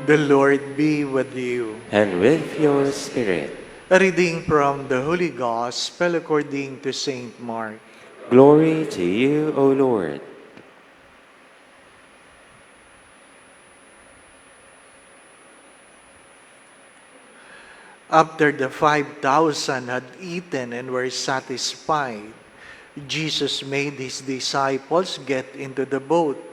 The Lord be with you. And with your spirit. A reading from the Holy Gospel according to Saint Mark. Glory to you, O Lord. After the 5,000 had eaten and were satisfied, Jesus made his disciples get into the boat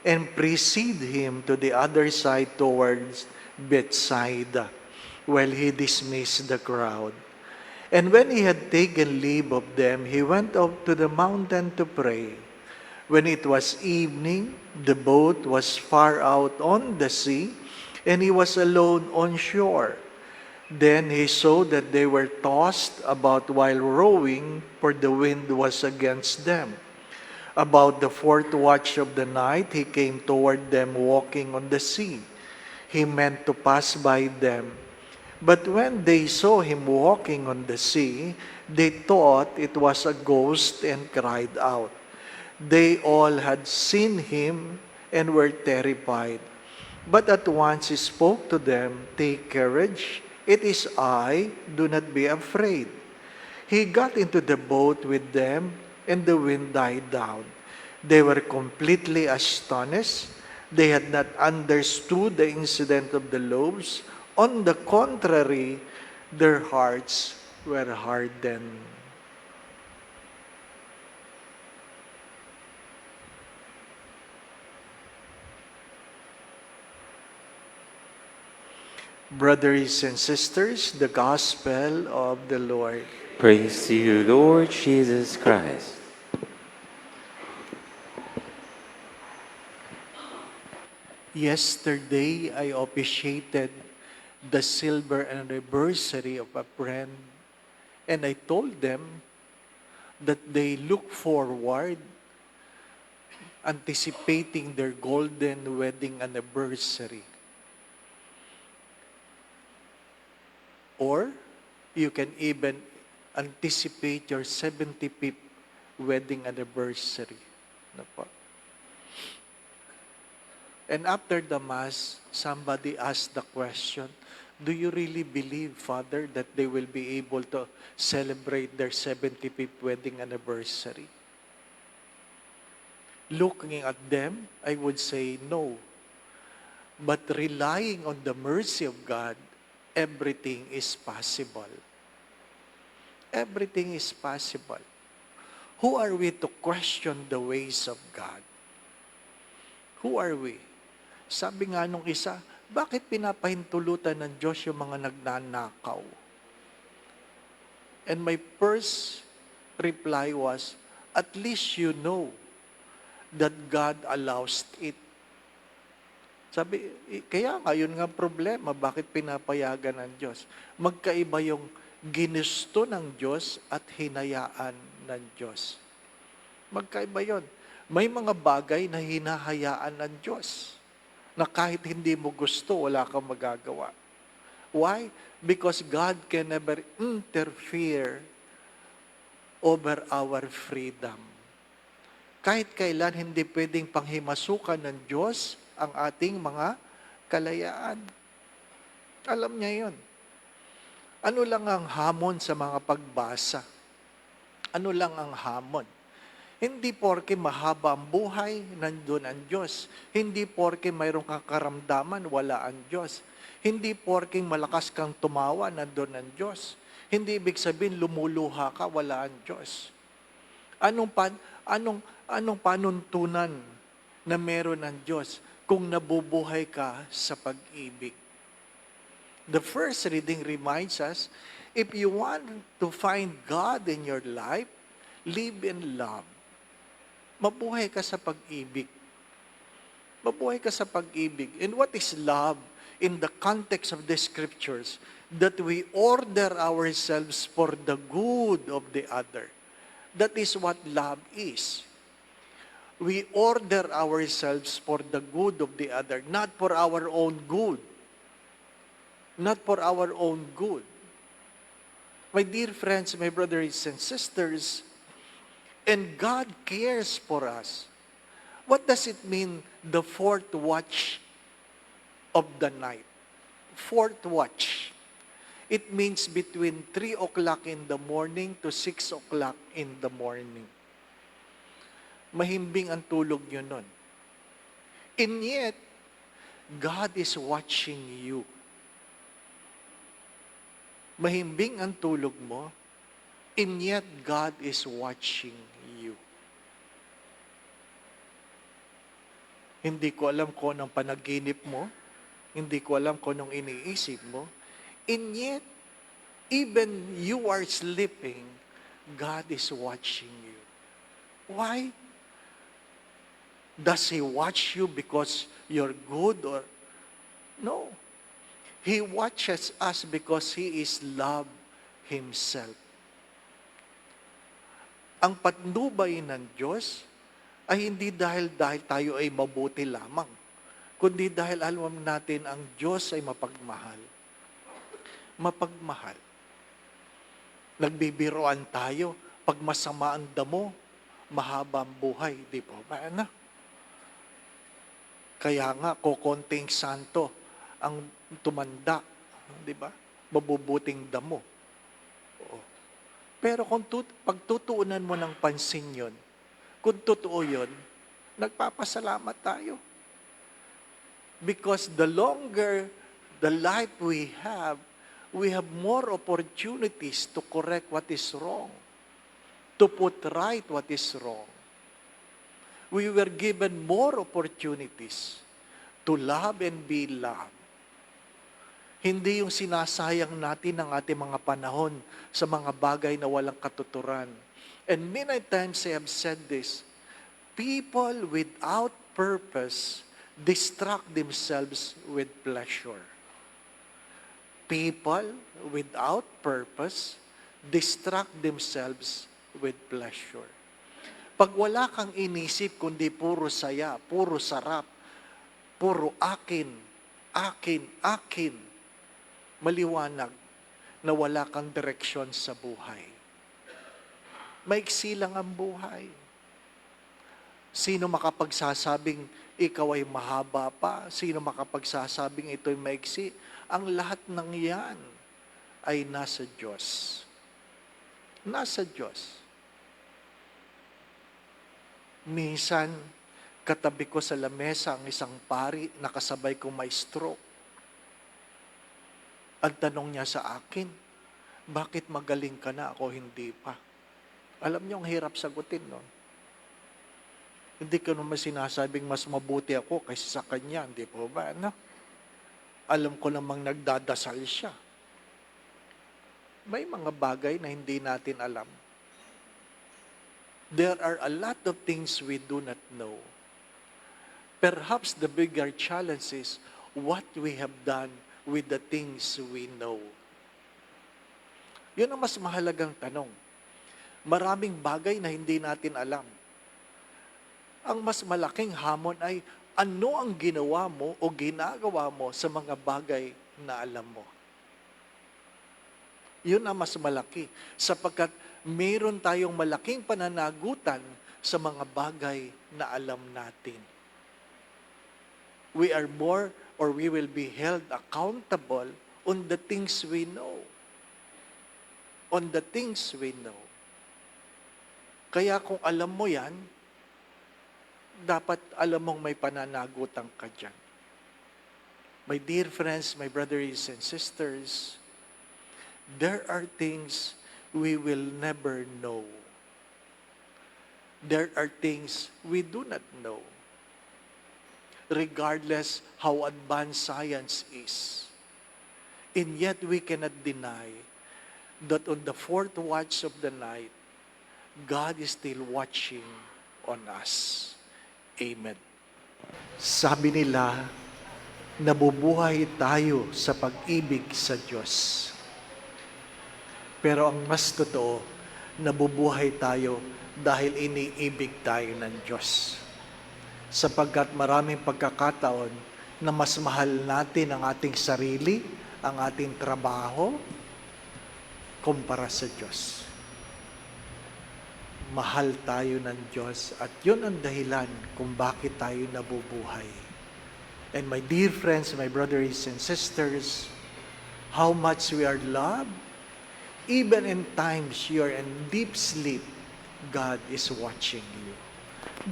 and precede him to the other side towards Bethsaida, while he dismissed the crowd. And when he had taken leave of them, he went up to the mountain to pray. When it was evening, the boat was far out on the sea, and he was alone on shore. Then he saw that they were tossed about while rowing, for the wind was against them. About the fourth watch of the night, he came toward them walking on the sea. He meant to pass by them. But when they saw him walking on the sea, they thought it was a ghost and cried out. They all had seen him and were terrified. But at once he spoke to them, "Take courage, it is I, do not be afraid." He got into the boat with them, and the wind died down. They were completely astonished. They had not understood the incident of the loaves. On the contrary, their hearts were hardened. Brothers and sisters, the Gospel of the Lord. Praise to you, Lord Jesus Christ. Yesterday, I officiated the silver anniversary of a friend, and I told them that they look forward, anticipating their golden wedding anniversary. Or you can even anticipate your 75th wedding anniversary. Ano po? And after the Mass, somebody asked the question, "Do you really believe, Father, that they will be able to celebrate their 75th wedding anniversary?" Looking at them, I would say no. But relying on the mercy of God, everything is possible. Everything is possible. Who are we to question the ways of God? Who are we? Sabi nga nung isa, bakit pinapahintulutan ng Diyos yung mga nagnanakaw? And my first reply was, at least you know that God allows it. Sabi, kaya nga, yun nga problema, bakit pinapayagan ng Diyos? Magkaiba yung ginusto ng Diyos at hinayaan ng Diyos. Magkaiba yun. May mga bagay na hinahayaan ng Diyos na kahit hindi mo gusto, wala kang magagawa. Why? Because God can never interfere over our freedom. Kahit kailan hindi pwedeng panghimasukan ng Diyos ang ating mga kalayaan. Alam niya yun. Ano lang ang hamon sa mga pagbasa? Ano lang ang hamon? Hindi porke mahaba ang buhay, nandun ang Diyos. Hindi porke mayroong kang karamdaman, wala ang Diyos. Hindi porke malakas kang tumawa, nandun ang Diyos. Hindi ibig sabihin lumuluha ka, wala ang Diyos. Anong panuntunan na meron ng Diyos kung nabubuhay ka sa pag-ibig? The first reading reminds us, if you want to find God in your life, live in love. Mabuhay ka sa pag-ibig. Mabuhay ka sa pag-ibig. And what is love in the context of the scriptures? That we order ourselves for the good of the other. That is what love is. We order ourselves for the good of the other, not for our own good. Not for our own good. My dear friends, my brothers and sisters, and God cares for us. What does it mean, the fourth watch of the night. Fourth watch. It means between 3 o'clock in the morning to 6 o'clock in the morning. Mahimbing ang tulog nyo nun. And yet, God is watching you. Mahimbing ang tulog mo, and yet God is watching you. Hindi ko alam kung anong panaginip mo, hindi ko alam kung anong iniisip mo, and yet, even you are sleeping, God is watching you. Why? Does He watch you because you're good or no? He watches us because He is love Himself. Ang patnubay ng Diyos ay hindi dahil tayo ay mabuti lamang, kundi dahil alam natin ang Diyos ay mapagmahal. Mapagmahal. Nagbibiroan tayo, pag masama ang damo, mahaba ang buhay, di po ba? Kaya nga, kokonting santo ang tumanda, di ba? Mabubuting damo. Oo. Pero kung pagtutuunan mo ng pansin yun, kung totoo yun, nagpapasalamat tayo. Because the longer the life we have more opportunities to correct what is wrong, to put right what is wrong. We were given more opportunities to love and be loved. Hindi yung sinasayang natin ang ating mga panahon sa mga bagay na walang katuturan. And many times I have said this, people without purpose distract themselves with pleasure. People without purpose distract themselves with pleasure. Pag wala kang inisip kundi puro saya, puro sarap, puro akin, akin, akin, maliwanag na wala kang direksyon sa buhay. Maiksi lang ang buhay. Sino makapagsasabing ikaw ay mahaba pa? Sino makapagsasabing ito'y maiksi? Ang lahat ng yan ay nasa Diyos. Nasa Diyos. Minsan, katabi ko sa lamesa ang isang pari, nakasabay kong may stroke. Ang tanong niya sa akin, bakit magaling ka na, ako hindi pa? Alam niyo, ang hirap sagutin, no? Hindi ko naman sinasabing mas mabuti ako kaysa sa kanya, hindi po ba? No? Alam ko namang nagdadasal siya. May mga bagay na hindi natin alam. There are a lot of things we do not know. Perhaps the bigger challenge is what we have done with the things we know. Yun ang mas mahalagang tanong. Maraming bagay na hindi natin alam. Ang mas malaking hamon ay ano ang ginawa mo o ginagawa mo sa mga bagay na alam mo. Yun ang mas malaki. Sapagkat mayroon tayong malaking pananagutan sa mga bagay na alam natin. We are more or we will be held accountable on the things we know. On the things we know. Kaya kung alam mo yan, dapat alam mong may pananagutan ka dyan. My dear friends, my brothers and sisters, there are things we will never know. There are things we do not know. Regardless how advanced science is. And yet we cannot deny that on the fourth watch of the night, God is still watching on us. Amen. Sabi nila, nabubuhay tayo sa pag-ibig sa Diyos. Pero ang mas totoo, nabubuhay tayo dahil iniibig tayo ng Diyos. Sapagkat maraming pagkakataon na mas mahal natin ang ating sarili, ang ating trabaho, kumpara sa Diyos. Mahal tayo ng Diyos at yun ang dahilan kung bakit tayo nabubuhay. And my dear friends, my brothers and sisters, how much we are loved. Even in times you are in deep sleep, God is watching you.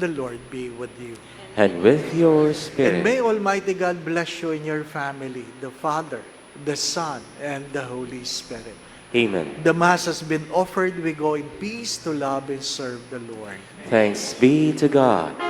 The Lord be with you. And with your And may spirit. Almighty God bless you and your family, the Father, the Son, and the Holy Spirit. Amen. The Mass has been offered. We go in peace to love and serve the Lord. Thanks be to God.